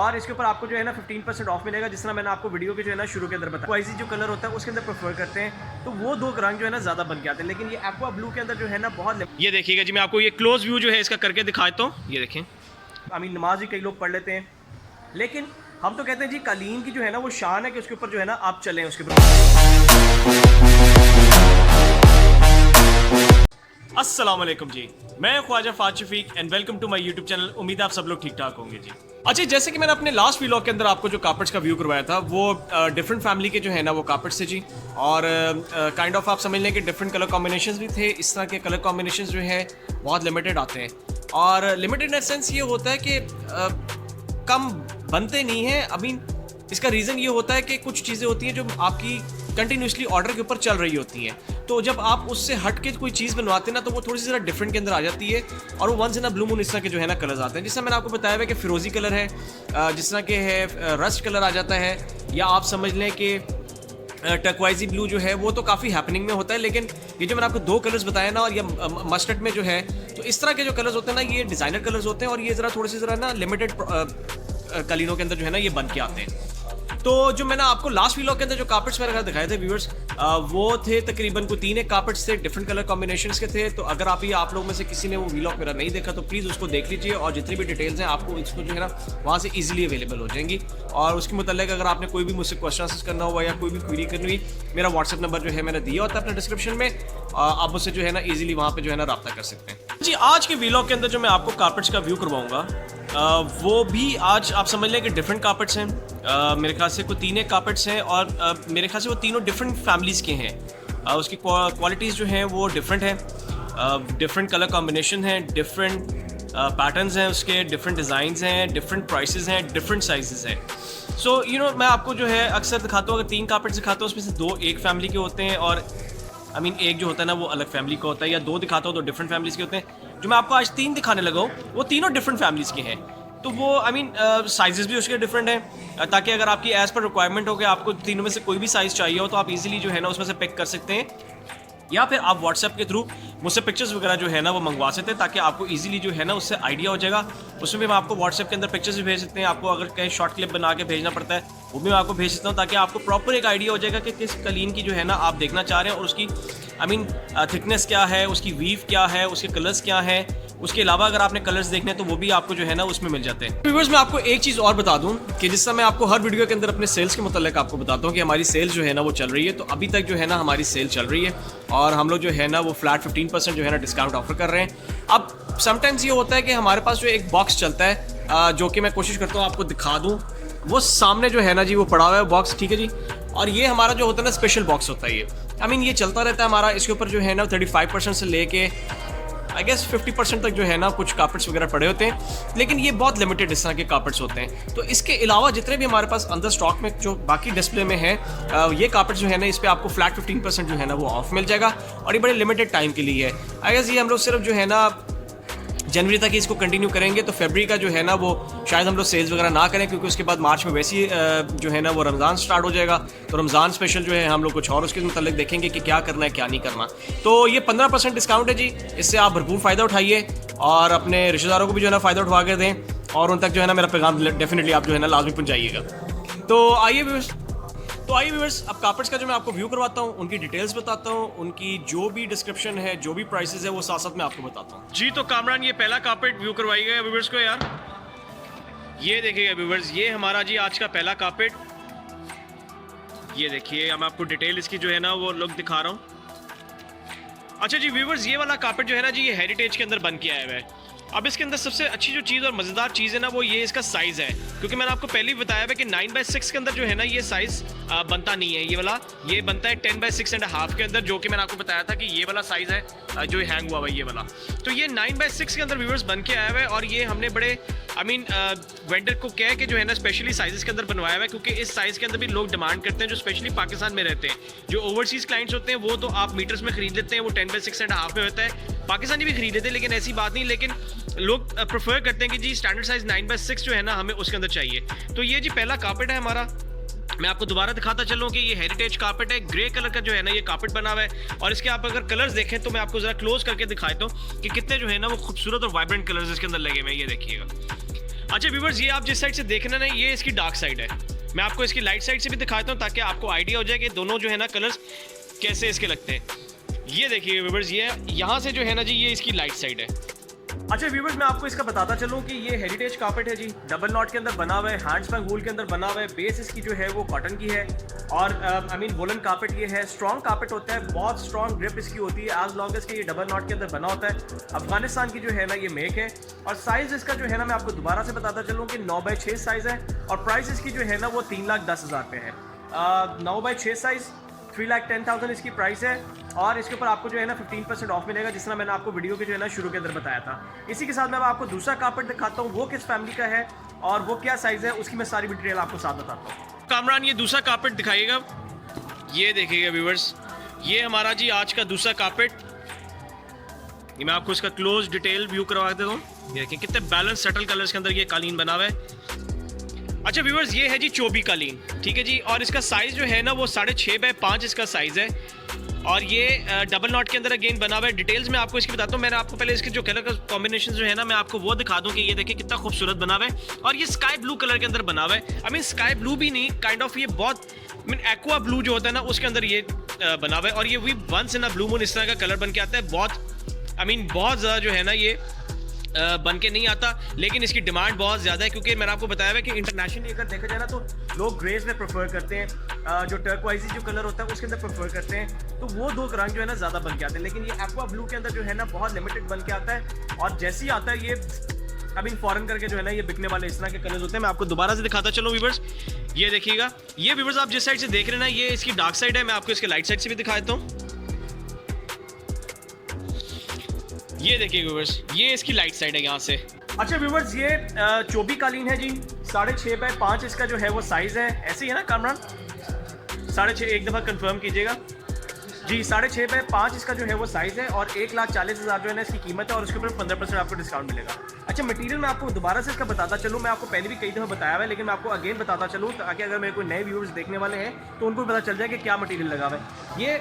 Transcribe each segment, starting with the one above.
और इसके ऊपर आपको जो है ना 15% ऑफ मिलेगा, जिस तरह मैंने आपको वीडियो के जो है ना शुरू के अंदर बताया। वाइजी जो कलर होता है उसके अंदर प्रेफर करते हैं, तो वो दो रंग जो है ना ज़्यादा बन के आते हैं, लेकिन ये एक्वा ब्लू के अंदर जो है ना बहुत। ये देखिएगा जी, मैं आपको ये क्लोज व्यू जो है इसका करके दिखाता हूँ। ये देखें, नमाज भी कई लोग पढ़ लेते हैं, लेकिन हम तो कहते हैं जी कालीन की जो है ना वो शान है कि उसके ऊपर जो है ना आप चलें उसके ऊपर। अस्सलाम वालेकुम जी, मैं ख्वाजा फात Shafiq and welcome to my YouTube channel. उम्मीद है आप सब लोग ठीक ठाक होंगे जी। अच्छा, जैसे कि मैंने अपने लास्ट व्लॉग के अंदर आपको जो कार्पेट्स का व्यू करवाया था वो डिफरेंट फैमिली के जो है ना वो कार्पेट्स थे जी, और काइंड ऑफ आप समझ लें कि डिफरेंट कलर कॉम्बिनेशंस भी थे। इस तरह के कलर कॉम्बिनेशंस जो है बहुत लिमिटेड आते हैं, और लिमिटेड इन सेंस ये होता है कि कम बनते नहीं हैं। अभी इसका रीज़न ये होता है कि कुछ चीज़ें होती हैं जो आपकी कंटिन्यूसली ऑर्डर के ऊपर चल रही होती हैं, तो जब आप उससे हट के कोई चीज़ बनवाते हैं ना तो वो थोड़ी सी ज़रा डिफरेंट के अंदर आ जाती है, और वो once in a blue moon इस तरह के जो है ना कलर्स आते हैं। जिससे मैंने आपको बताया है कि फिरोजी कलर है, जिस तरह के है रस्ट कलर आ जाता है, या आप समझ लें कि टर्क्वाइजी ब्लू जो है वो तो काफ़ी हैपनिंग में होता है। लेकिन ये जो मैंने आपको दो कलर्स बताए ना, और ये मस्टर्ड में जो है, तो इस तरह के जो कलर्स होते हैं ना ये डिज़ाइनर कलर्स होते हैं, और ये ज़रा थोड़े से ज़रा ना लिमिटेड कालीनों के अंदर जो है ना ये बन के आते हैं। तो जो मैंने आपको लास्ट व्लॉग के अंदर जो कार्पेट्स मेरे घर दिखाए थे व्यूअर्स, वो थे तकरीबन कोई 3 कार्पेट्स थे, डिफरेंट कलर कॉम्बिनेशंस के थे। तो अगर आप लोग में से किसी ने वो व्लॉग मेरा नहीं देखा तो प्लीज़ उसको देख लीजिए, और जितनी भी डिटेल्स हैं आपको इसको जो है ना वहाँ से इजीली अवेलेबल हो जाएंगी। और उसके मुताल्लिक अगर आपने कोई भी मुझसे क्वेश्चन करना हुआ या कोई भी क्वेरी करनी हुई, मेरा व्हाट्सएप नंबर जो है मैंने दिया होता है अपने डिस्क्रिप्शन में, आप उससे जो है ना ईजिली वहाँ पर जो है ना रब्ता कर सकते हैं जी। आज के व्लॉग के अंदर जो मैं आपको कार्पेट्स का व्यू करवाऊँगा वो भी आज आप समझ लें कि डिफरेंट कार्पेट्स हैं। मेरे ख्याल से कोई 3 कार्पेट्स हैं, और मेरे ख्याल से वो तीनों डिफरेंट फैमिलीज़ के हैं। उसकी क्वालिटीज़ जो हैं वो डिफरेंट हैं, डिफरेंट कलर कॉम्बिनेशन हैं, डिफरेंट पैटर्न्स हैं, उसके डिफरेंट डिज़ाइंस हैं, डिफरेंट प्राइसेस हैं, डिफरेंट साइजेस हैं। सो मैं आपको जो है अक्सर दिखाता हूँ, अगर 3 कार्पेट्स दिखाता हूँ उसमें से 2 एक फैमिली के होते हैं, और एक जो होता है ना वो अलग फैमिली का होता है, या 2 दिखाता हूँ तो डिफरेंट फैमिलीज़ के होते हैं। जो मैं आपको आज 3 दिखाने लगा हूँ वो तीनों डिफरेंट फैमिलीज़ के हैं, तो वो साइजेस भी उसके डिफरेंट हैं, ताकि अगर आपकी एज़ पर रिक्वायरमेंट हो कि आपको तीनों में से कोई भी साइज़ चाहिए हो तो आप इजीली जो है ना उसमें से पिक कर सकते हैं, या फिर आप व्हाट्सएप के थ्रू मुझसे पिक्चर्स वगैरह जो है ना वो मंगवा सकते हैं, ताकि आपको इजीली जो है ना उससे आइडिया हो जाएगा। उसमें भी मैं आपको व्हाट्सएप के अंदर पिक्चर्स भी भेज सकते हैं, आपको अगर कहीं शॉर्ट क्लिप बना के भेजना पड़ता है वो भी मैं आपको भेज सकता हूँ, ताकि आपको प्रॉपर एक आइडिया हो जाएगा कि किस कालीन की जो है ना आप देखना चाह रहे हैं, और उसकी थिकनेस क्या है, उसकी वीव क्या है, उसके कलर्स क्या हैं। उसके अलावा अगर आपने कलर्स देखने हैं तो वो भी आपको जो है ना उसमें मिल जाते हैं। व्यूअर्स, मैं आपको एक चीज़ और बता दूं कि जिस समय मैं आपको हर वीडियो के अंदर अपने सेल्स के मुताल्लिक आपको बताता हूं कि हमारी सेल्स जो है ना वो चल रही है, तो अभी तक जो है ना हमारी सेल चल रही है, और हम लोग जो है ना वो फ्लैट 15% जो है ना डिस्काउंट ऑफर कर रहे हैं। अब समटाइम्स ये होता है कि हमारे पास जो एक बॉक्स चलता है, जो कि मैं कोशिश करता हूँ आपको दिखा दूँ, वो सामने जो है ना जी वो पड़ा हुआ है बॉक्स, ठीक है जी। और ये हमारा जो होता है ना स्पेशल बॉक्स होता है, ये ये चलता रहता है हमारा। इसके ऊपर जो है ना 35% से लेके आई गेस 50% तक जो है ना कुछ कार्पेट्स वगैरह पड़े होते हैं, लेकिन ये बहुत लिमिटेड इस तरह के कार्पेट्स होते हैं। तो इसके अलावा जितने भी हमारे पास अंदर स्टॉक में जो बाकी डिस्प्ले में है, ये कार्पेट्स जो है ना इस पर आपको फ्लैट 15% जो है ना वो ऑफ मिल जाएगा, और ये बड़े लिमिटेड टाइम के लिए है। आई गेस ये हम लोग सिर्फ जो है ना जनवरी तक इसको कंटिन्यू करेंगे, तो फरवरी का जो है ना वो शायद हम लोग सेल्स वगैरह ना करें, क्योंकि उसके बाद मार्च में वैसे ही जो है ना वो रमज़ान स्टार्ट हो जाएगा। तो रमज़ान स्पेशल जो है हम लोग कुछ और उसके मतलब देखेंगे कि क्या करना है क्या नहीं करना। तो ये 15% डिस्काउंट है जी, इससे आप भरपूर फ़ायदा उठाइए, और अपने रिश्तेदारों को भी जो है ना फ़ायदा उठवा कर दें, और उन तक जो है ना मेरा पैगाम डेफिनेटली आप जो है ना लाजमी पहुँचाइएगा। तो आइए व्यूअर्स, अब कार्पेट्स का जो मैं आपको व्यू करवाता हूँ, उनकी डिटेल्स बताता हूँ, उनकी जो भी डिस्क्रिप्शन है, जो भी प्राइसेस है वो साथ साथ मैं आपको बताता हूँ जी। तो कामरान, ये पहला कार्पेट व्यू करवाइएगा व्यूअर्स को यार। ये देखिएगा व्यूअर्स, ये हमारा जी आज का पहला कार्पेट। ये देखिए, मैं आपको डिटेल इसकी जो है ना वो लुक दिखा रहा हूँ। अच्छा जी व्यूअर्स, ये वाला कार्पेट जो है ना जी ये हेरिटेज के अंदर बन के आया हुआ है। अब इसके अंदर सबसे अच्छी जो चीज़ और मज़ेदार चीज़ है ना वो ये इसका साइज़ है, क्योंकि मैंने आपको पहले ही बताया है कि 9x6 के अंदर जो है ना ये साइज़ बनता नहीं है, ये बनता है 10x6.5 के अंदर, जो कि मैंने आपको बताया था कि ये वाला साइज़ है जो हैंग हुआ हुआ है ये वाला। तो ये 9x6 के अंदर व्यूअर्स बन के आया हुआ है, और ये हमने बड़े वेंडर को कह के जो है ना स्पेशली साइज़ के अंदर बनवाया हुआ है, क्योंकि इस साइज़ के अंदर भी लोग डिमांड करते हैं जो स्पेशली पाकिस्तान में रहते हैं। जो ओवरसीज़ क्लाइंट्स होते हैं वो तो आप मीटर्स में खरीद लेते हैं, वो 10x6.5 में होता है, पाकिस्तानी भी खरीद लेते हैं, लेकिन ऐसी बात नहीं। लेकिन लोग प्रेफर करते हैं कि जी स्टैंडर्ड साइज 9x6 जो है ना हमें उसके अंदर चाहिए। तो ये जी पहला कार्पेट है हमारा। मैं आपको दोबारा दिखाता चलूँ कि ये हेरिटेज कार्पेट है, ग्रे कलर का जो है ना ये कार्पेट बना हुआ है, और इसके आप अगर कलर्स देखें तो मैं आपको जरा क्लोज करके दिखाता हूँ कि कितने जो है ना वो खूबसूरत और वाइब्रेंट कलर्स इसके अंदर लगे हुए हैं। ये देखिएगा, अच्छा व्यूअर्स, ये आप जिस साइड से देख रहे हैं ना, ये इसकी डार्क साइड है। मैं आपको इसकी लाइट साइड से भी दिखाता हूँ ताकि आपको आइडिया हो जाए कि दोनों जो है ना कलर्स कैसे इसके लगते हैं। ये देखिए व्यूअर्स, ये यहाँ से जो है ना जी, ये इसकी लाइट साइड है। अच्छा व्यूअर्स, मैं आपको इसका बताता चलूँ कि ये हेरिटेज कार्पेट है जी, डबल नॉट के अंदर बना हुआ है, हैंडस्पैन वूल के अंदर बना हुआ है, बेस इसकी जो है वो कॉटन की है और आई मीन वुलन कार्पेट ये है। स्ट्रॉन्ग कार्पेट होता है, बहुत स्ट्रॉन्ग ग्रिप इसकी होती है एज लॉन्ग एज के ये डबल नॉट के अंदर बना होता है। अफगानिस्तान की जो है ना ये मेक है और साइज़ इसका जो है ना मैं आपको दोबारा से बताता चलूँ कि 9x6 साइज़ है और प्राइस इसकी जो है ना वो 3,10,000 रुपये है। 9x6 साइज़ 3,10,000 इसकी प्राइस है और इसके ऊपर आपको जो है ना 15% ऑफ मिलेगा, जिस तरह मैंने आपको वीडियो के जो है ना शुरू के अंदर बताया था। इसी के साथ मैं आपको दूसरा कार्पेट दिखाता हूँ, वो किस फैमिली का है और वो क्या साइज़ है, उसकी मैं सारी डिटेल आपको साथ बताता हूँ। कामरान, ये दूसरा कार्पेट दिखाइएगा। ये देखिएगा व्यूअर्स, ये हमारा जी आज का दूसरा कार्पेट। ये मैं आपको इसका क्लोज डिटेल व्यू करवा देता हूँ। ये देखिए कितने बैलेंस सटल कलर्स के अंदर ये कालीन बना हुआ है। अच्छा व्यूअर्स, ये है जी चोबी कालीन, ठीक है जी, और इसका साइज़ जो है ना वो 6.5x5 इसका साइज़ है और ये डबल नॉट के अंदर अगेन बना हुआ है। डिटेल्स में आपको इसकी बताता हूँ। मैंने आपको पहले इसके जो कलर का कॉम्बिनेशन जो है ना मैं आपको वो दिखा दूँ कि ये देखिए कितना खूबसूरत बना हुआ है और ये स्काई ब्लू कलर के अंदर बना हुआ है। आई मीन स्काई ब्लू भी नहीं, काइंड ऑफ ये बहुत एक्वा ब्लू जो होता है ना उसके अंदर ये बना हुआ है और ये भी once in a blue moon इस तरह का कलर बन के आता है। बहुत ज़्यादा जो है ना ये बन के नहीं आता, लेकिन इसकी डिमांड बहुत ज़्यादा है क्योंकि मैंने आपको बताया है कि इंटरनेशनली अगर देखा जाए ना तो लोग ग्रेज में प्रेफर करते हैं, जो टर्कवाइजी जो कलर होता है उसके अंदर प्रेफर करते हैं, तो वो दो रंग जो है ना ज़्यादा बन के आते हैं। लेकिन ये एक्वा ब्लू के अंदर जो है ना बहुत लिमिटेड बन के आता है और जैसे ही आता है ये आई मीन फॉरन करके जो है ना ये बिकने वाले इस तरह के कलर्स होते हैं। मैं आपको दोबारा से दिखाता चलो व्यूअर्स, ये देखिएगा। ये व्यूअर्स आप जिस साइड से देख रहे हैं ना ये इसकी डार्क साइड है, मैं आपको इसके लाइट साइड से भी दिखा देता हूँ। ये देखिए व्यूअर्स, ये इसकी लाइट साइड है यहाँ से। अच्छा व्यूअर्स, ये चोबी कालीन है जी, 6.5x5 इसका जो है वो साइज़ है। ऐसे ही है ना कामरान? 6.5, एक दफ़ा कंफर्म कीजिएगा जी। 6.5x5 इसका जो है वो साइज़ है और 1,40,000 जो है ना इसकी कीमत है और उसके ऊपर 15% आपको डिस्काउंट मिलेगा। अच्छा मटीरियल मैं आपको दोबारा से इसका बताता चलूँ, मैं आपको पहले भी कई दफ़ा बताया हुआ है लेकिन मैं आपको अगेन बताता चलूँ ताकि अगर मेरे कोई नए व्यूअर्स देखने वाले हैं तो उनको पता चल जाए कि क्या मटीरियल लगा हुआ है। ये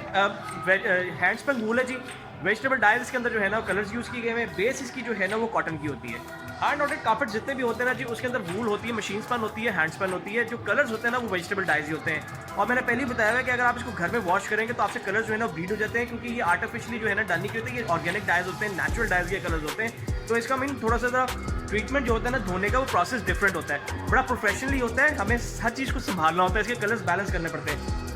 हैंडस्पन वूल है जी, वेजिटेबल डाइज इसके अंदर जो है ना कलर्स यूज़ किए गए हैं। बेस इसकी जो है ना वो कॉटन की होती है। हार्ड नॉटेड कार्पेट जितने भी होते हैं ना जी उसके अंदर वूल होती है, मशीन स्पन होती है, हैंड स्पन होती है। जो कलर्स होते हैं ना वो वेजिटेबल डाइज ही होते हैं और मैंने पहले ही बताया है कि अगर आप इसको घर में वॉश करेंगे तो आपसे कलर्स जो है ना ब्लीड हो जाते हैं क्योंकि ये आर्टिफिशियली जो है ना डन नहीं होती है। ये ऑर्गेनिक डाइज होते हैं, नेचुरल डाइज के कलर्स होते हैं। तो इसका मीन थोड़ा सा ट्रीटमेंट जो होता है ना धोने का वो प्रोसेस डिफरेंट होता है, बड़ा प्रोफेशनली होता है। हमें हर चीज़ को संभालना होता है, इसके कलर्स बैलेंस करने पड़ते हैं।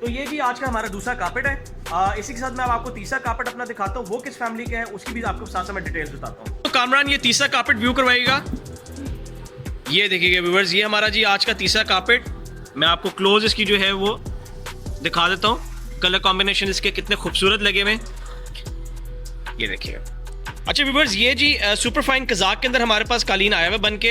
तो ये जी आज का हमारा दूसरा कार्पेट है। इसी के साथ मैं आपको तीसरा कार्पेट अपना दिखाता हूँ, वो किस फैमिली का है उसकी भी आपको साथ मैं डिटेल्स बताता हूँ। तो कामरान, ये तीसरा कार्पेट व्यू करवाइएगा। ये देखिएगा व्यूअर्स, ये हमारा जी आज का तीसरा कार्पेट। मैं आपको क्लोज इसकी जो है वो दिखा देता हूँ, कलर कॉम्बिनेशन इसके कितने खूबसूरत लगे हुए। ये देखिएगा। अच्छा व्यूअर्स, ये जी सुपर फाइन कजाक के अंदर हमारे पास कालीन आया हुआ बन के।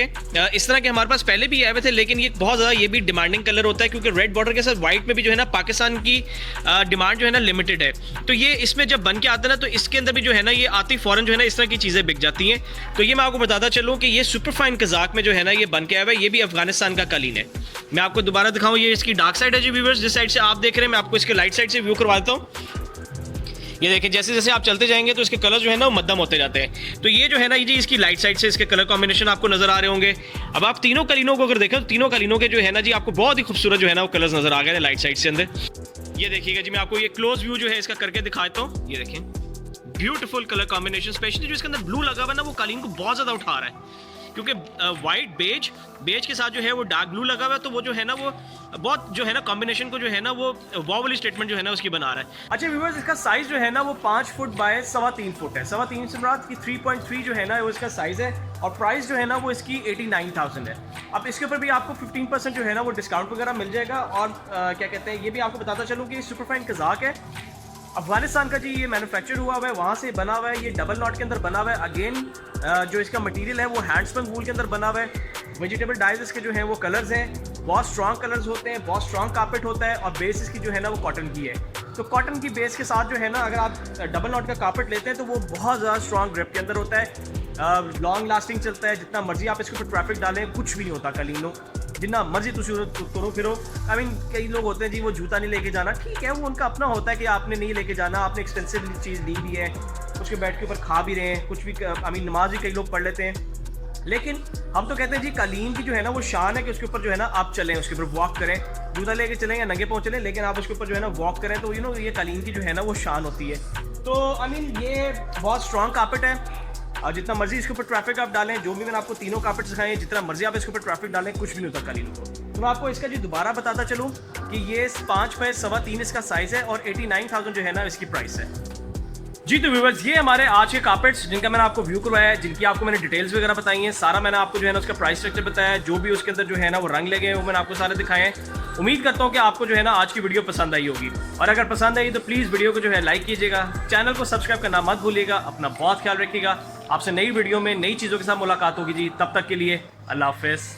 इस तरह के हमारे पास पहले भी आए हुए थे लेकिन ये बहुत ज़्यादा ये भी डिमांडिंग कलर होता है क्योंकि रेड बॉर्डर के साथ वाइट में भी जो है ना पाकिस्तान की डिमांड जो है ना लिमिटेड है। तो ये इसमें जब बन के आता है ना तो इसके अंदर भी जो है ना ये आती फ़ौरन जो है ना इस तरह की चीज़ें बिक जाती हैं। तो ये मैं आपको बताता चलूँ कि ये सुपर फाइन कजाक में जो है ना ये बन के आया हुआ है, ये भी अफगानिस्तान का कालीन है। मैं आपको दोबारा दिखाऊँ, ये इसकी डार्क साइड है जी व्यूअर्स, जिस साइड से आप देख रहे हैं मैं आपको इसके लाइट साइड से व्यू करवा देता हूँ। ये देखिए जैसे जैसे आप चलते जाएंगे तो इसके कलर जो है ना वो मध्यम होते जाते हैं। तो ये जो है ना ये जी इसकी लाइट साइड से इसके कलर कॉम्बिनेशन आपको नजर आ रहे होंगे। अब आप तीनों कालीनों को अगर देखें तो तीनों कालीनों के जो है ना जी आपको बहुत ही खूबसूरत जो है ना वो कलर्स नजर आ गए लाइट साइड से अंदर। ये देखिएगा जी, मैं आपको ये क्लोज व्यू जो है इसका करके दिखाता हूँ। ये देखें ब्यूटीफुल कलर कॉम्बिनेशन, स्पेशली जो इसके अंदर ब्लू लगा हुआ है ना वो कालीन को बहुत ज़्यादा उठा रहा है क्योंकि वाइट बेज के साथ जो है वो डार्क ब्लू लगा हुआ है। तो वो जो है ना वो बहुत जो है ना कॉम्बिनेशन को जो है ना वो वाव वाली स्टेटमेंट जो है ना उसकी बना रहा है। अच्छा व्यूअर्स, इसका साइज जो है ना वो 5 फुट बाय 3.25 फुट है। 3.25 से मुराद की 3.3 जो है ना वो इसका साइज है और प्राइस जो है ना वो इसकी 89,000 है। अब इसके ऊपर भी आपको 15% जो है ना वो डिस्काउंट वगैरह मिल जाएगा। और क्या कहते हैं, ये भी आपको बताता चलूँ कि सुपरफाइन कजाक है, अफगानिस्तान का जी ये मैन्युफैक्चर हुआ हुआ है, वहाँ से बना हुआ है। ये डबल नॉट के अंदर बना हुआ है। अगेन जो इसका मटेरियल है वो हैंडस्पन वूल के अंदर बना हुआ है। वेजिटेबल डाइज इसके जो हैं वो कलर्स हैं, बहुत स्ट्रॉन्ग कलर्स होते हैं, बहुत स्ट्रॉन्ग कार्पेट होता है और बेस इसकी जो है ना वो कॉटन की है। तो कॉटन की बेस के साथ जो है ना अगर आप डबल नॉट का कार्पेट लेते हैं तो वो बहुत ज़्यादा स्ट्रॉन्ग ग्रिप के अंदर होता है, लॉन्ग लास्टिंग चलता है। जितना मर्जी आप इसके ऊपर ट्रैफिक डालें कुछ भी नहीं होता कालीनों, जितना मर्जी तुरो फिरो। आई मीन कई लोग होते हैं जी वो जूता नहीं लेके जाना, ठीक है वो उनका अपना होता है कि आपने नहीं लेके जाना, आपने एक्सपेंसिव चीज़ ली भी है, उसके बैठ के ऊपर खा भी रहे हैं, कुछ भी आई मीन नमाज भी कई लोग पढ़ लेते हैं। लेकिन हम तो कहते हैं जी कालीन की जो है ना वो शान है कि उसके ऊपर जो है ना आप चलें, उसके ऊपर वॉक करें, जूता लेके चलें या नंगे पाँव चलें, लेकिन आप उसके ऊपर जो है ना वॉक करें, तो ये कालीन की जो है ना वो शान होती है। तो आई मीन ये बहुत स्ट्रॉन्ग कारपेट है, और जितना मर्जी इसके ऊपर ट्रैफिक आप डालें, जो भी मैंने आपको तीनों कारपेट सिखाए हैं, जितना मर्जी आप इसके ऊपर ट्रैफिक डालें कुछ भी नहीं होता कालीन को। तो मैं आपको इसका जी दोबारा बताता चलूँ कि ये 5 बाय 3.25 इसका साइज़ है और 89,000 जो है ना इसकी प्राइस है जी। तो व्यूअर्स ये हमारे आज के कार्पेट्स जिनका मैंने आपको व्यू करवाया है, जिनकी आपको मैंने डिटेल्स वगैरह बताई हैं, सारा मैंने आपको जो है ना उसका प्राइस स्ट्रक्चर बताया है, जो भी उसके अंदर जो है ना वो रंग लगे हैं वो मैंने आपको सारे दिखाए हैं। उम्मीद करता हूँ कि आपको जो है ना आज की वीडियो पसंद आई होगी, और अगर पसंद आई तो प्लीज़ वीडियो को जो है लाइक कीजिएगा, चैनल को सब्सक्राइब करना मत भूलिएगा। अपना बहुत ख्याल रखिएगा। आपसे नई वीडियो में नई चीज़ों के साथ मुलाकात होगी जी, तब तक के लिए अल्लाह हाफिज़।